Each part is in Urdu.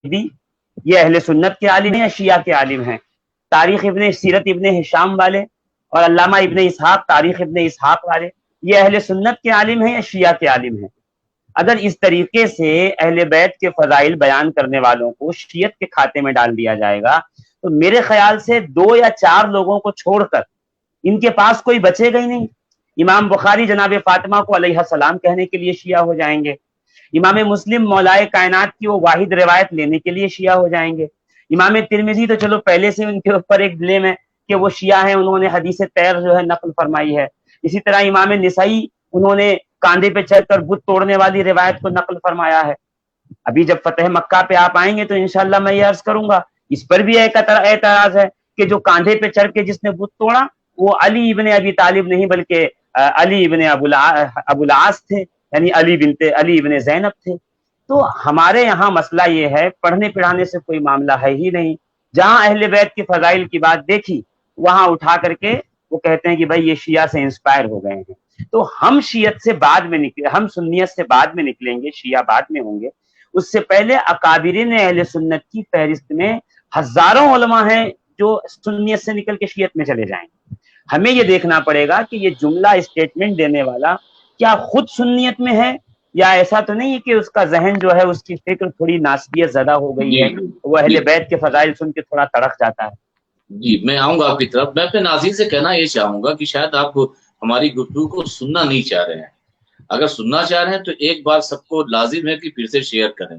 بھی یہ اہل سنت کے عالم ہیں یا شیعہ کے عالم ہیں؟ تاریخ ابن سیرت ابن ہشام والے اور علامہ ابن اسحاق تاریخ ابن اسحاق والے یہ اہل سنت کے عالم ہیں یا شیعہ کے عالم ہیں؟ اگر اس طریقے سے اہل بیت کے فضائل بیان کرنے والوں کو شیعت کے کھاتے میں ڈال دیا جائے گا تو میرے خیال سے 2 یا 4 لوگوں کو چھوڑ کر ان کے پاس کوئی بچے گا ہی نہیں۔ امام بخاری جناب فاطمہ کو علیہ السلام کہنے کے لیے شیعہ ہو جائیں گے، امام مسلم مولائے کائنات کی وہ واحد روایت لینے کے لیے شیعہ ہو جائیں گے، امام ترمذی تو چلو پہلے سے ان کے اوپر ایک بلیم ہے کہ وہ شیعہ ہیں، انہوں نے حدیث طیر جو ہے نقل فرمائی ہے، اسی طرح امام نسائی انہوں نے کاندھے پہ چڑھ کر بت توڑنے والی روایت کو نقل فرمایا ہے۔ ابھی جب فتح مکہ پہ آپ آئیں گے تو انشاءاللہ میں یہ عرض کروں گا، اس پر بھی ایک اعتراض ہے کہ جو کاندھے پہ چڑھ کے جس نے بت توڑا وہ علی ابن ابی طالب نہیں بلکہ علی ابن ابو العاص تھے، یعنی علی ابن زینب تھے۔ تو ہمارے یہاں مسئلہ یہ ہے، پڑھنے پڑھانے سے کوئی معاملہ ہے ہی نہیں، جہاں اہل بیت کی فضائل کی بات دیکھی وہاں اٹھا کر کے وہ کہتے ہیں کہ بھائی یہ شیعہ سے انسپائر ہو گئے ہیں۔ تو ہم شیعت سے بعد میں نکلے، ہم سنیت سے بعد میں نکلیں گے، شیعہ بعد میں ہوں گے، اس سے پہلے اکابرین اہل سنت کی فہرست میں ہزاروں علماء ہیں جو سنیت سے نکل کے شیعت میں چلے جائیں گے۔ ہمیں یہ دیکھنا پڑے گا کہ یہ جملہ اسٹیٹمنٹ دینے والا کیا خود سنیت میں ہے یا ایسا تو نہیں کہ اس کا ذہن جو ہے اس کی فکر تھوڑی ناسبیت زدہ ہو گئی ہے، وہ اہل بیت کے فضائل سن کے تھوڑا تڑک جاتا ہے۔ جی میں آؤں گا آپ کی طرف۔ میں اپنے ناظرین سے کہنا یہ چاہوں گا کہ شاید آپ ہماری گفتگو کو سننا نہیں چاہ رہے ہیں، اگر سننا چاہ رہے ہیں تو ایک بار سب کو لازم ہے کہ پھر سے شیئر کریں،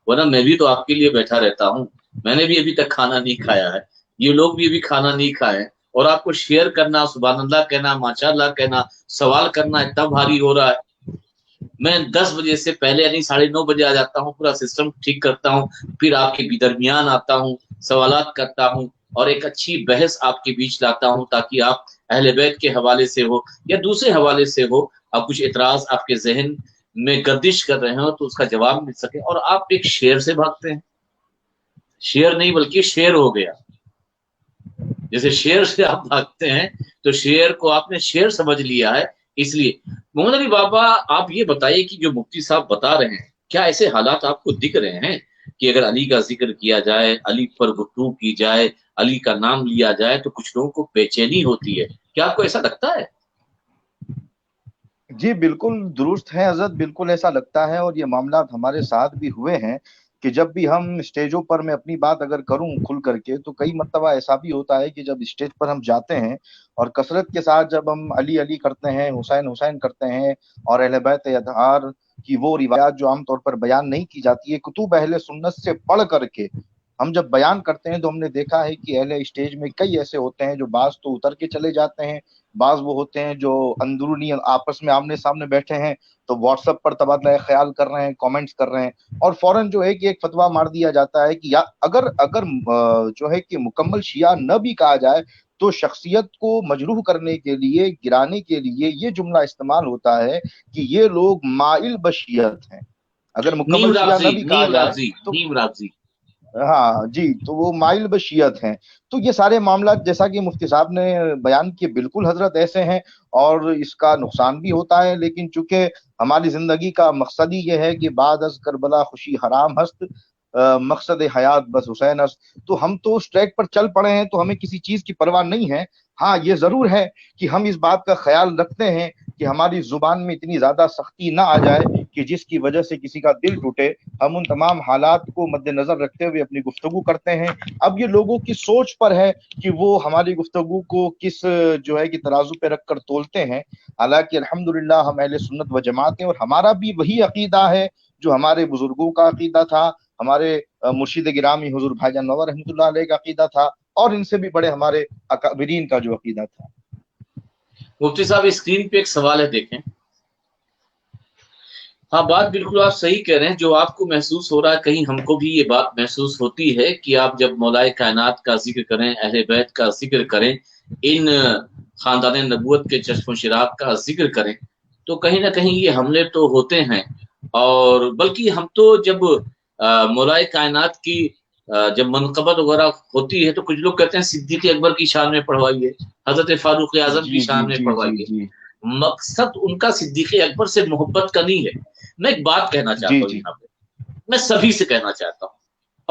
ورنہ میں بھی تو آپ کے لیے بیٹھا رہتا ہوں، میں نے بھی ابھی تک کھانا نہیں کھایا ہے، یہ لوگ بھی ابھی کھانا نہیں کھائے، اور آپ کو شیئر کرنا، سبحان اللہ کہنا، ماشاء اللہ کہنا، سوال کرنا اتنا بھاری ہو رہا ہے۔ میں 10 بجے سے پہلے یعنی 9:30 بجے آ جاتا ہوں، پورا سسٹم ٹھیک کرتا ہوں، پھر آپ کے درمیان آتا ہوں، سوالات کرتا ہوں اور ایک اچھی بحث آپ کے بیچ لاتا ہوں تاکہ آپ اہل بیت کے حوالے سے ہو یا دوسرے حوالے سے ہو، آپ کچھ اعتراض آپ کے ذہن میں گردش کر رہے ہو تو اس کا جواب مل سکے، اور آپ ایک شعر سے بھاگتے ہیں، شعر نہیں بلکہ شعر ہو گیا، جیسے شعر سے آپ بھاگتے ہیں تو شعر کو آپ نے شعر سمجھ لیا ہے۔ اس لیے محمد علی بابا آپ یہ بتائیے کہ جو مفتی صاحب بتا رہے ہیں کیا ایسے حالات آپ کو دکھ رہے ہیں کہ اگر علی کا ذکر کیا جائے، علی پر گفتگو کی جائے، علی کا نام لیا جائے تو کچھ لوگوں کو بے چینی ہوتی ہے، کیا آپ کو ایسا لگتا ہے؟ جی بالکل درست ہے حضرت، بالکل ایسا لگتا ہے، اور یہ معاملات ہمارے ساتھ بھی ہوئے ہیں کہ جب بھی ہم اسٹیجوں پر، میں اپنی بات اگر کروں کھل کر کے، تو کئی مرتبہ ایسا بھی ہوتا ہے کہ جب اسٹیج پر ہم جاتے ہیں اور کثرت کے ساتھ جب ہم علی علی کرتے ہیں، حسین حسین کرتے ہیں، اور اہل بیت اطہار کی وہ روایات جو عام طور پر بیان نہیں کی جاتی ہے، کتب اہل سنت سے پڑھ کر کے ہم جب بیان کرتے ہیں تو ہم نے دیکھا ہے کہ اہل اسٹیج میں کئی ایسے ہوتے ہیں جو بعض تو اتر کے چلے جاتے ہیں، بعض وہ ہوتے ہیں جو اندرونی آپس میں آمنے سامنے بیٹھے ہیں تو واٹس ایپ پر تبادلہ خیال کر رہے ہیں، کامنٹس کر رہے ہیں، اور فوراً جو ہے کہ ایک فتویٰ مار دیا جاتا ہے کہ یا اگر جو ہے کہ مکمل شیعہ نہ بھی کہا جائے تو شخصیت کو مجروح کرنے کے لیے، گرانے کے لیے یہ جملہ استعمال ہوتا ہے کہ یہ لوگ مائل بشیت ہیں۔ اگر مکمل شیعہ نہ بھی کہا جائے تو ہاں جی، تو وہ مائل بشیت ہیں۔ تو یہ سارے معاملات جیسا کہ مفتی صاحب نے بیان کیے بالکل حضرت ایسے ہیں، اور اس کا نقصان بھی ہوتا ہے، لیکن چونکہ ہماری زندگی کا مقصد ہی یہ ہے کہ بعد از کربلا خوشی حرام ہست، مقصد حیات بس حسین است، تو ہم تو اس ٹریک پر چل پڑے ہیں، تو ہمیں کسی چیز کی پرواہ نہیں ہے۔ ہاں یہ ضرور ہے کہ ہم اس بات کا خیال رکھتے ہیں کہ ہماری زبان میں اتنی زیادہ سختی نہ آ جائے کہ جس کی وجہ سے کسی کا دل ٹوٹے۔ ہم ان تمام حالات کو مد نظر رکھتے ہوئے اپنی گفتگو کرتے ہیں۔ اب یہ لوگوں کی سوچ پر ہے کہ وہ ہماری گفتگو کو کس جو ہے کہ ترازو پہ رکھ کر تولتے ہیں۔ حالانکہ الحمدللہ ہم اہل سنت و جماعت ہیں، اور ہمارا بھی وہی عقیدہ ہے جو ہمارے بزرگوں کا عقیدہ تھا، ہمارے مرشد گرامی حضور بھائی جان نور رحمۃ اللہ علیہ کا عقیدہ تھا، اور ان سے بھی بڑے ہمارے اکابرین کا جو عقیدہ تھا۔ مفتی صاحب اسکرین پہ ایک سوال ہے، دیکھیں۔ ہاں بات بالکل آپ صحیح کہہ رہے ہیں، جو آپ کو محسوس ہو رہا ہے کہیں ہم کو بھی یہ بات محسوس ہوتی ہے کہ آپ جب مولائے کائنات کا ذکر کریں، اہل بیت کا ذکر کریں، ان خاندان نبوت کے چشم و چراغ کا ذکر کریں تو کہیں نہ کہیں یہ حملے تو ہوتے ہیں، اور بلکہ ہم تو جب مولائے کائنات کی جب منقبت وغیرہ ہوتی ہے تو کچھ لوگ کہتے ہیں صدیق اکبر کی شان میں پڑھوائیے، حضرت فاروق اعظم کی شان میں پڑھوائیے۔ مقصد ان کا صدیق اکبر سے محبت کا نہیں ہے۔ میں ایک بات کہنا چاہتا ہوں یہاں پہ، میں سبھی سے کہنا چاہتا ہوں،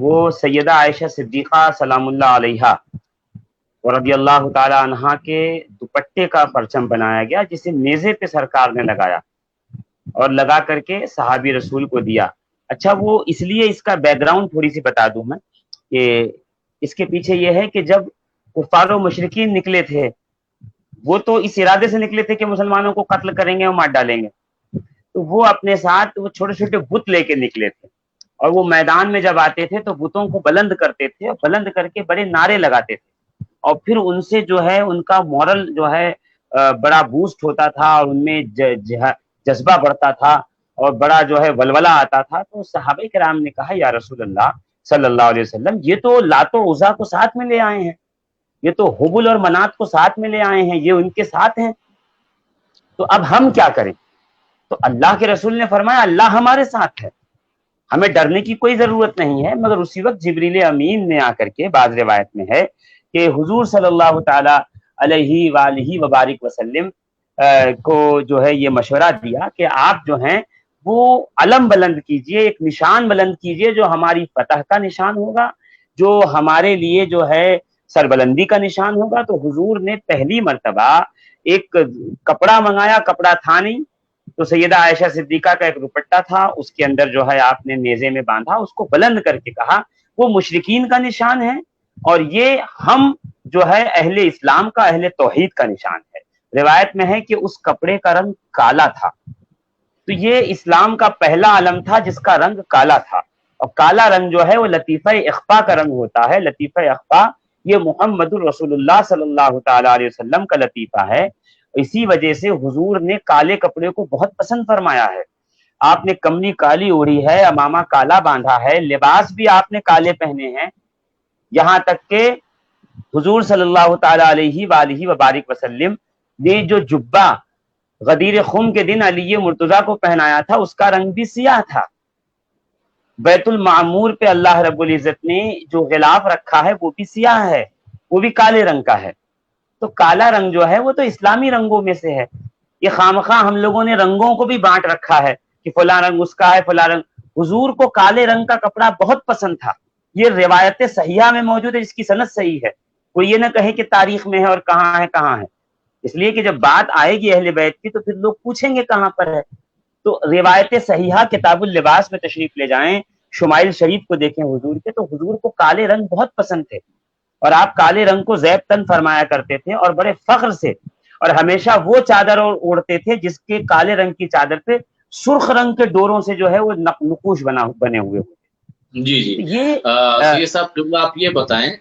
وہ سیدہ عائشہ صدیقہ سلام اللہ علیہا اور رضی اللہ تعالی عنہا کے دوپٹے کا پرچم بنایا گیا، جسے نیزے پہ سرکار نے لگایا اور لگا کر کے صحابی رسول کو دیا۔ اچھا، وہ اس لیے اس کا بیک گراؤنڈ تھوڑی سی بتا دوں میں کہ اس کے پیچھے یہ ہے کہ جب کفار و مشرکین نکلے تھے، وہ تو اس ارادے سے نکلے تھے کہ مسلمانوں کو قتل کریں گے اور مار ڈالیں گے، تو وہ اپنے ساتھ وہ چھوٹے چھوٹے بت لے کے نکلے تھے، اور وہ میدان میں جب آتے تھے تو بتوں کو بلند کرتے تھے اور بلند کر کے بڑے نعرے لگاتے تھے، اور پھر ان سے جو ہے ان کا مورل جو ہے بڑا بوسٹ ہوتا تھا، اور ان میں جذبہ بڑھتا تھا اور بڑا جو ہے ولولہ آتا تھا۔ تو صحابہ کرام نے کہا یا رسول اللہ صلی اللہ علیہ وسلم، یہ تو لات و عزا کو ساتھ میں لے آئے ہیں، یہ تو حبل اور منات کو ساتھ میں لے آئے ہیں، یہ ان کے ساتھ ہیں، تو اب ہم کیا کریں؟ تو اللہ کے رسول نے فرمایا اللہ ہمارے ساتھ ہے، ہمیں ڈرنے کی کوئی ضرورت نہیں ہے۔ مگر اسی وقت جبریل امین نے آ کر کے، بعض روایت میں ہے کہ حضور صلی اللہ تعالی علیہ وآلہ وبارک وسلم کو جو ہے یہ مشورہ دیا کہ آپ جو ہیں وہ علم بلند کیجئے، ایک نشان بلند کیجئے جو ہماری فتح کا نشان ہوگا، جو ہمارے لیے جو ہے سربلندی کا نشان ہوگا۔ تو حضور نے پہلی مرتبہ ایک کپڑا منگایا، کپڑا تھا نہیں، تو سیدہ عائشہ صدیقہ کا ایک دوپٹہ تھا، اس کے اندر جو ہے آپ نے نیزے میں باندھا، اس کو بلند کر کے کہا وہ مشرکین کا نشان ہے اور یہ ہم جو ہے اہل اسلام کا، اہل توحید کا نشان ہے۔ روایت میں ہے کہ اس کپڑے کا رنگ کالا تھا، تو یہ اسلام کا پہلا علم تھا جس کا رنگ کالا تھا، اور کالا رنگ جو ہے وہ لطیفہ اخفا کا رنگ ہوتا ہے۔ لطیفہ اخفا یہ محمد الرسول اللہ صلی اللہ تعالی علیہ وسلم کا لطیفہ ہے، اسی وجہ سے حضور نے کالے کپڑے کو بہت پسند فرمایا ہے۔ آپ نے کملی کالی اوڑھی ہے، امامہ کالا باندھا ہے، لباس بھی آپ نے کالے پہنے ہیں، یہاں تک کہ حضور صلی اللہ تعالی علیہ وآلہ وبارک وسلم نے جو جبہ غدیر خم کے دن علی مرتضیٰ کو پہنایا تھا اس کا رنگ بھی سیاہ تھا۔ بیت المعمور پہ اللہ رب العزت نے جو غلاف رکھا ہے وہ بھی سیاہ ہے، وہ بھی کالے رنگ کا ہے۔ تو کالا رنگ جو ہے وہ تو اسلامی رنگوں میں سے ہے۔ یہ خامخواہ ہم لوگوں نے رنگوں کو بھی بانٹ رکھا ہے کہ فلاں رنگ اس کا ہے، فلاں رنگ۔ حضور کو کالے رنگ کا کپڑا بہت پسند تھا، یہ روایت صحیحہ میں موجود ہے، جس کی سند صحیح ہے، کوئی یہ نہ کہے کہ تاریخ میں ہے اور کہاں ہے کہاں ہے، اس لیے کہ جب بات آئے گی اہل بیت کی تو پھر لوگ پوچھیں گے کہاں پر ہے۔ تو روایت صحیحہ کتاب اللباس میں تشریف لے جائیں، شمائل شریف کو دیکھیں حضور کے، تو حضور کو کالے رنگ بہت پسند تھے، اور آپ کالے رنگ کو زیب تن فرمایا کرتے تھے اور بڑے فخر سے، اور ہمیشہ وہ چادر اوڑھتے تھے جس کے کالے رنگ کی چادر پہ سرخ رنگ کے ڈوروں سے جو ہے وہ نقوش بنے ہوئے ہوتے۔ جی جی یہ صاحب آپ یہ بتائیں